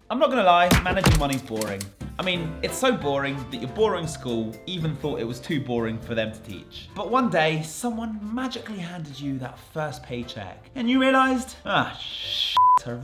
I'm not gonna lie, managing money's boring. I mean, it's so boring that your boring school even thought it was too boring for them to teach. But one day, someone magically handed you that first paycheck, and you realized, I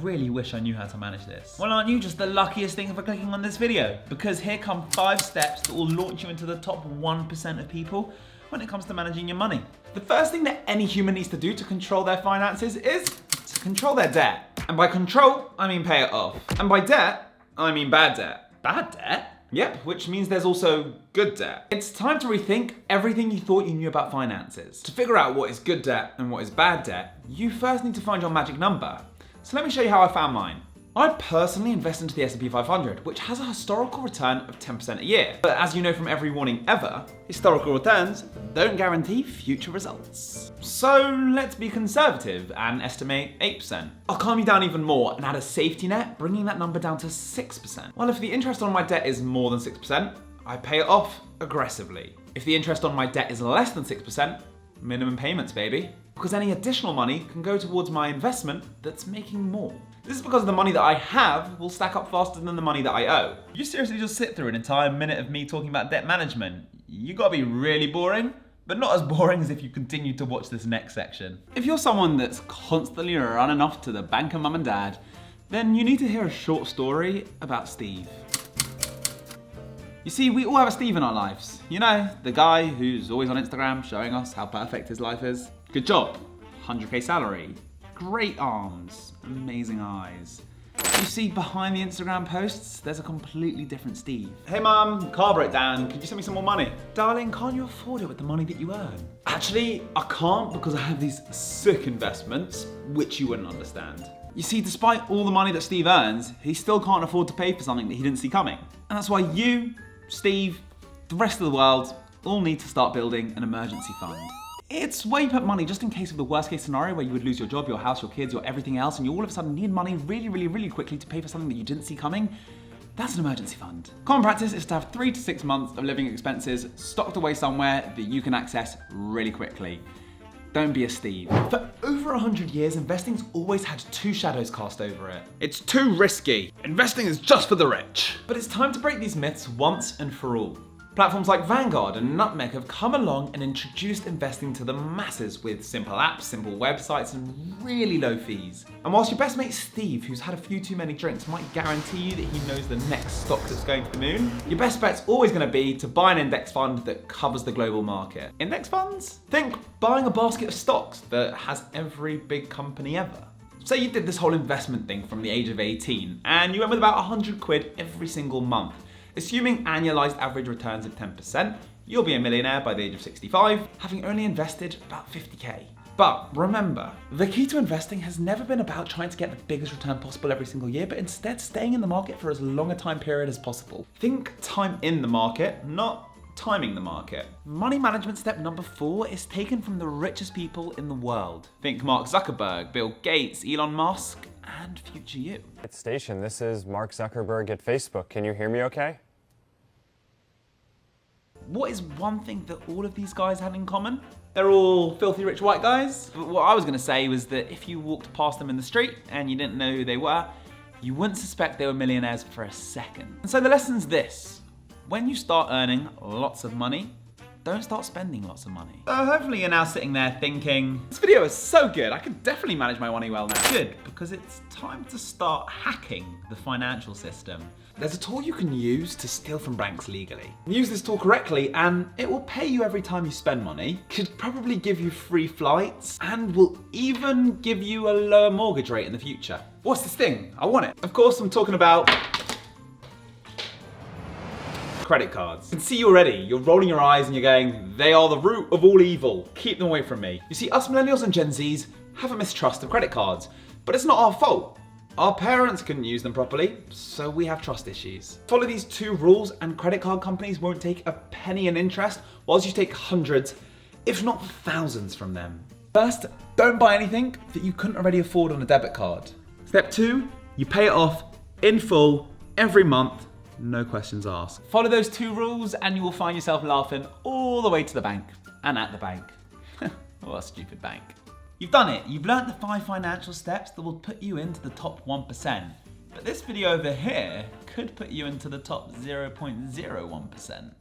really wish I knew how to manage this. Well, aren't you just the luckiest thing for clicking on this video? Because here come 5 steps that will launch you into the top 1% of people when it comes to managing your money. The first thing that any human needs to do to control their finances is to control their debt. And by control, I mean pay it off. And by debt, I mean bad debt. Bad debt? Yep, which means there's also good debt. It's time to rethink everything you thought you knew about finances. To figure out what is good debt and what is bad debt, you first need to find your magic number. So let me show you how I found mine. I personally invest into the S&P 500, which has a historical return of 10% a year. But as you know from every warning ever, historical returns don't guarantee future results. So let's be conservative and estimate 8%. I'll calm you down even more and add a safety net, bringing that number down to 6%. Well, if the interest on my debt is more than 6%, I pay it off aggressively. If the interest on my debt is less than 6%, minimum payments, baby. Because any additional money can go towards my investment that's making more. This is because the money that I have will stack up faster than the money that I owe. You seriously just sit through an entire minute of me talking about debt management? You gotta be really boring, but not as boring as if you continue to watch this next section. If you're someone that's constantly running off to the bank of mum and dad, then you need to hear a short story about Steve. You see, we all have a Steve in our lives. You know, the guy who's always on Instagram showing us how perfect his life is. Good job, 100k salary, great arms, amazing eyes. You see, behind the Instagram posts, there's a completely different Steve. Hey mum, car broke down, could you send me some more money? Darling, can't you afford it with the money that you earn? Actually, I can't because I have these sick investments, which you wouldn't understand. You see, despite all the money that Steve earns, he still can't afford to pay for something that he didn't see coming. And that's why you, Steve, the rest of the world, all need to start building an emergency fund. It's where you put money just in case of the worst case scenario where you would lose your job, your house, your kids, your everything else, and you all of a sudden need money really quickly to pay for something that you didn't see coming. That's an emergency fund. Common practice is to have 3 to 6 months of living expenses stocked away somewhere that you can access really quickly. Don't be a Steve. For over 100 years, investing's always had 2 shadows cast over it. It's too risky. Investing is just for the rich. But it's time to break these myths once and for all. Platforms like Vanguard and Nutmeg have come along and introduced investing to the masses with simple apps, simple websites, and really low fees. And whilst your best mate Steve, who's had a few too many drinks, might guarantee you that he knows the next stock that's going to the moon, your best bet's always going to be to buy an index fund that covers the global market. Index funds? Think buying a basket of stocks that has every big company ever. Say you did this whole investment thing from the age of 18 and you went with about 100 quid every single month. Assuming annualized average returns of 10%, you'll be a millionaire by the age of 65, having only invested about 50k. But remember, the key to investing has never been about trying to get the biggest return possible every single year, but instead staying in the market for as long a time period as possible. Think time in the market, not timing the market. Money management step number 4 is taken from the richest people in the world. Think Mark Zuckerberg, Bill Gates, Elon Musk, and future you. Station, this is Mark Zuckerberg at Facebook. Can you hear me okay? What is one thing that all of these guys had in common? They're all filthy rich white guys. But what I was gonna say was that if you walked past them in the street and you didn't know who they were, you wouldn't suspect they were millionaires for a second. And so the lesson's this: when you start earning lots of money, don't start spending lots of money. So hopefully you're now sitting there thinking, this video is so good, I could definitely manage my money well now. Good, because it's time to start hacking the financial system. There's a tool you can use to steal from banks legally. Use this tool correctly and it will pay you every time you spend money, could probably give you free flights, and will even give you a lower mortgage rate in the future. What's this thing? I want it. Of course, I'm talking about credit cards. I can see you already. You're rolling your eyes and you're going, they are the root of all evil. Keep them away from me. You see, us millennials and Gen Zs have a mistrust of credit cards, but it's not our fault. Our parents couldn't use them properly, so we have trust issues. Follow these 2 rules and credit card companies won't take a penny in interest, whilst you take hundreds, if not thousands from them. First, don't buy anything that you couldn't already afford on a debit card. Step 2, you pay it off in full every month, no questions asked. Follow those 2 rules and you will find yourself laughing all the way to the bank and at the bank. What a stupid bank. You've done it. You've learnt the 5 financial steps that will put you into the top 1%. But this video over here could put you into the top 0.01%.